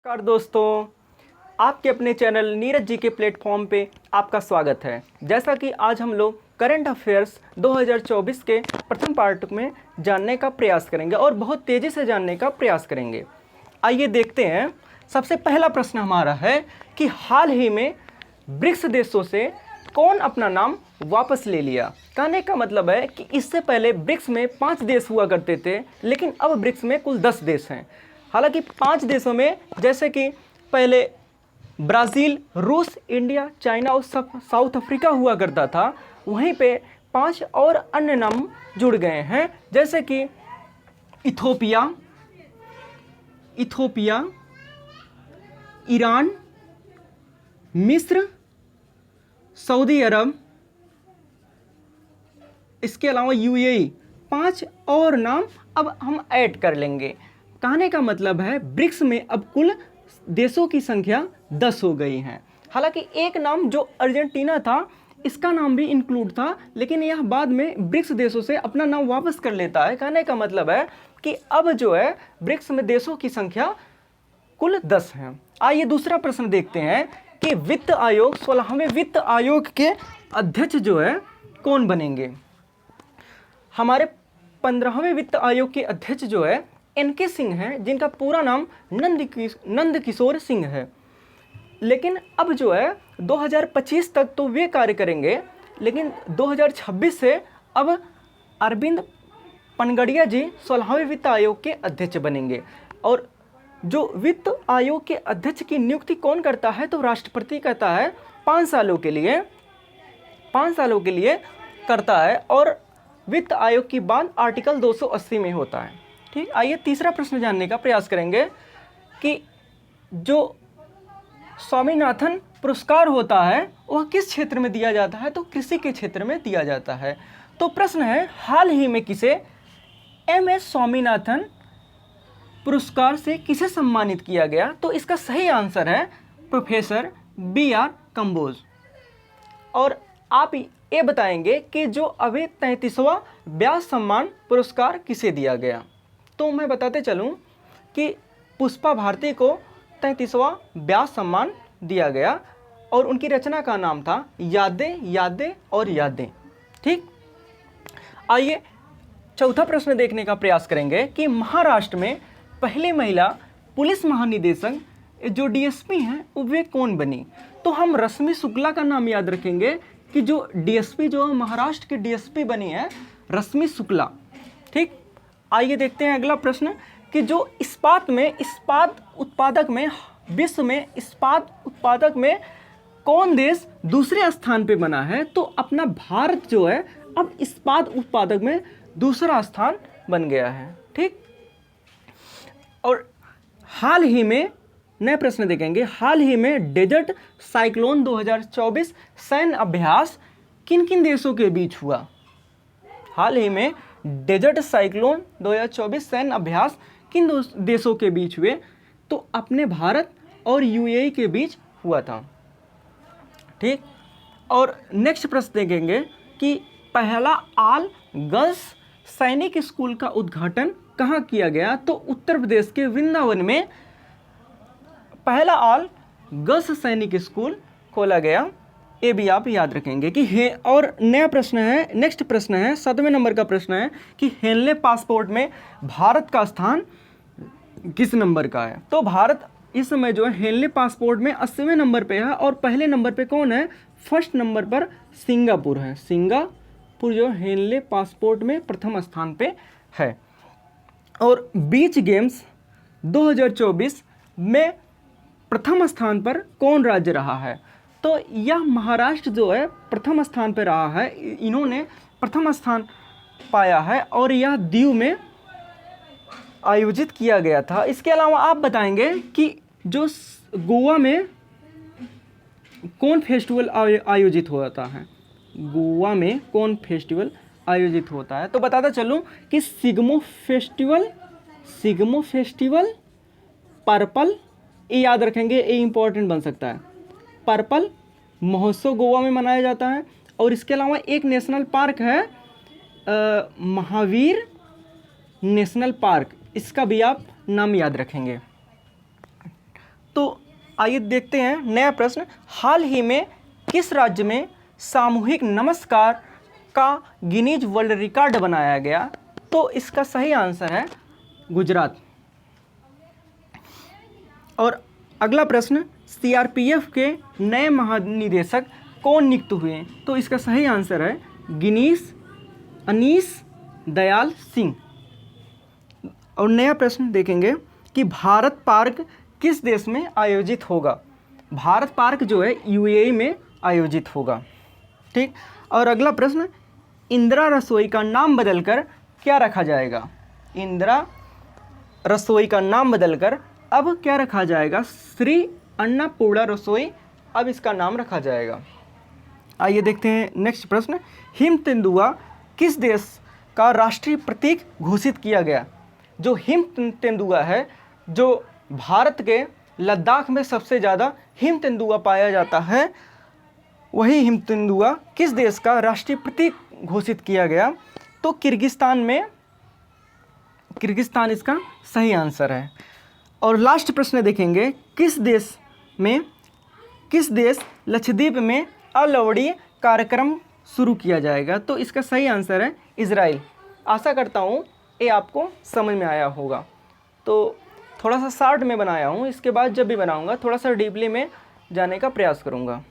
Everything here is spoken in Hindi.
नमस्कार दोस्तों, आपके अपने चैनल नीरज जी के प्लेटफॉर्म पे आपका स्वागत है। जैसा कि आज हम लोग करंट अफेयर्स 2024 के प्रथम पार्ट में जानने का प्रयास करेंगे और बहुत तेज़ी से जानने का प्रयास करेंगे। आइए देखते हैं। सबसे पहला प्रश्न हमारा है कि हाल ही में ब्रिक्स देशों से कौन अपना नाम वापस ले लिया। कहने का मतलब है कि इससे पहले ब्रिक्स में 5 देश हुआ करते थे, लेकिन अब ब्रिक्स में कुल 10 देश हैं। हालांकि 5 देशों में जैसे कि पहले ब्राज़ील, रूस, इंडिया, चाइना और साउथ अफ्रीका हुआ करता था, वहीं पे 5 और अन्य नाम जुड़ गए हैं, जैसे कि इथोपिया, ईरान, मिस्र, सऊदी अरब, इसके अलावा यूएई। 5 और नाम अब हम ऐड कर लेंगे। कहने का मतलब है ब्रिक्स में अब कुल देशों की संख्या 10 हो गई है। हालांकि एक नाम जो अर्जेंटीना था, इसका नाम भी इंक्लूड था, लेकिन यह बाद में ब्रिक्स देशों से अपना नाम वापस कर लेता है। कहने का मतलब है कि अब जो है ब्रिक्स में देशों की संख्या कुल 10 है। आइए दूसरा प्रश्न देखते हैं कि वित्त आयोग 16वें वित्त आयोग के अध्यक्ष जो है कौन बनेंगे। हमारे 15वें वित्त आयोग के अध्यक्ष जो है एनके सिंह हैं, जिनका पूरा नाम नंद किशोर सिंह है। लेकिन अब जो है 2025 तक तो वे कार्य करेंगे, लेकिन 2026 से अब अरविंद पनगड़िया जी 16वें वित्त आयोग के अध्यक्ष बनेंगे। और जो वित्त आयोग के अध्यक्ष की नियुक्ति कौन करता है, तो राष्ट्रपति करता है। 5 सालों के लिए करता है, और वित्त आयोग की बात आर्टिकल 280 में होता है। ठीक, आइए तीसरा प्रश्न जानने का प्रयास करेंगे कि जो स्वामीनाथन पुरस्कार होता है वह किस क्षेत्र में दिया जाता है, तो कृषि के क्षेत्र में दिया जाता है। तो प्रश्न है, हाल ही में किसे एमएस स्वामीनाथन पुरस्कार से किसे सम्मानित किया गया, तो इसका सही आंसर है प्रोफेसर BR कंबोज। और आप ये बताएंगे कि जो अभी 33वां व्यास सम्मान पुरस्कार किसे दिया गया। तो मैं बताते चलूं कि पुष्पा भारती को 33वां व्यास सम्मान दिया गया, और उनकी रचना का नाम था यादें यादें और यादें। ठीक, आइए चौथा प्रश्न देखने का प्रयास करेंगे कि महाराष्ट्र में पहली महिला पुलिस महानिदेशक जो DSP हैं वे कौन बनी। तो हम रश्मि शुक्ला का नाम याद रखेंगे कि जो DSP जो महाराष्ट्र की DSP बनी है रश्मि शुक्ला। ठीक, आइए देखते हैं अगला प्रश्न कि जो विश्व में इस्पात उत्पादक में कौन देश दूसरे स्थान पे बना है। तो अपना भारत जो है अब इस्पात उत्पादक में दूसरा स्थान बन गया है। ठीक, और हाल ही में नए प्रश्न देखेंगे। हाल ही में डेजर्ट साइक्लोन 2024 सैन्य अभ्यास किन किन देशों के बीच हुआ। हाल ही में डेजर्ट साइक्लोन 2024 सैन्य अभ्यास किन देशों के बीच हुए, तो अपने भारत और UAE के बीच हुआ था। ठीक, और नेक्स्ट प्रश्न देखेंगे कि पहला ऑल गर्ल्स सैनिक स्कूल का उद्घाटन कहाँ किया गया। तो उत्तर प्रदेश के वृंदावन में पहला ऑल गर्ल्स सैनिक स्कूल खोला गया। ये भी आप याद रखेंगे कि है। और नया प्रश्न है, नेक्स्ट प्रश्न है 7वें नंबर का प्रश्न है कि हेनले पासपोर्ट में भारत का स्थान किस नंबर का है। तो भारत इस समय जो है हेनले पासपोर्ट में 80वें नंबर पे है, और पहले नंबर पे कौन है, फर्स्ट नंबर पर सिंगापुर है। सिंगापुर जो हेनले पासपोर्ट में प्रथम स्थान पे है। और बीच गेम्स 2024 में प्रथम स्थान पर कौन राज्य रहा है। तो यह महाराष्ट्र जो है प्रथम स्थान पर रहा है, इन्होंने प्रथम स्थान पाया है, और यह दीव में आयोजित किया गया था। इसके अलावा आप बताएंगे कि जो गोवा में कौन फेस्टिवल आयोजित होता है। गोवा में कौन फेस्टिवल आयोजित होता है, तो बताता चलूं कि सिग्मो फेस्टिवल, पर्पल, ये याद रखेंगे, ये इंपॉर्टेंट बन सकता है। पर्पल महोत्सव गोवा में मनाया जाता है। और इसके अलावा एक नेशनल पार्क है महावीर नेशनल पार्क, इसका भी आप नाम याद रखेंगे। तो आइए देखते हैं नया प्रश्न। हाल ही में किस राज्य में सामूहिक नमस्कार का गिनीज वर्ल्ड रिकॉर्ड बनाया गया? तो इसका सही आंसर है गुजरात। और अगला प्रश्न, सीआरपीएफ के नए महानिदेशक कौन नियुक्त हुए? तो इसका सही आंसर है अनीस दयाल सिंह। और नया प्रश्न देखेंगे कि भारत पार्क किस देश में आयोजित होगा? भारत पार्क जो है यूएई में आयोजित होगा। ठीक। और अगला प्रश्न, इंदिरा रसोई का नाम बदलकर क्या रखा जाएगा? इंदिरा रसोई का नाम बदलकर अब क्या रखा जाएगा? श्री अन्नपूर्णा रसोई अब इसका नाम रखा जाएगा। आइए देखते हैं नेक्स्ट प्रश्न, हिम तेंदुआ किस देश का राष्ट्रीय प्रतीक घोषित किया गया? जो हिम तेंदुआ है, जो भारत के लद्दाख में सबसे ज़्यादा हिम तेंदुआ पाया जाता है, वही हिम तेंदुआ किस देश का राष्ट्रीय प्रतीक घोषित किया गया? तो किर्गिस्तान में, किर्गिस्तान इसका सही आंसर है। और लास्ट प्रश्न देखेंगे, किस देश लक्षद्वीप में अलावड़ीय कार्यक्रम शुरू किया जाएगा? तो इसका सही आंसर है इजराइल। आशा करता हूँ ये आपको समझ में आया होगा। तो थोड़ा सा शॉर्ट में बनाया हूँ, इसके बाद जब भी बनाऊँगा थोड़ा सा डीपली में जाने का प्रयास करूँगा।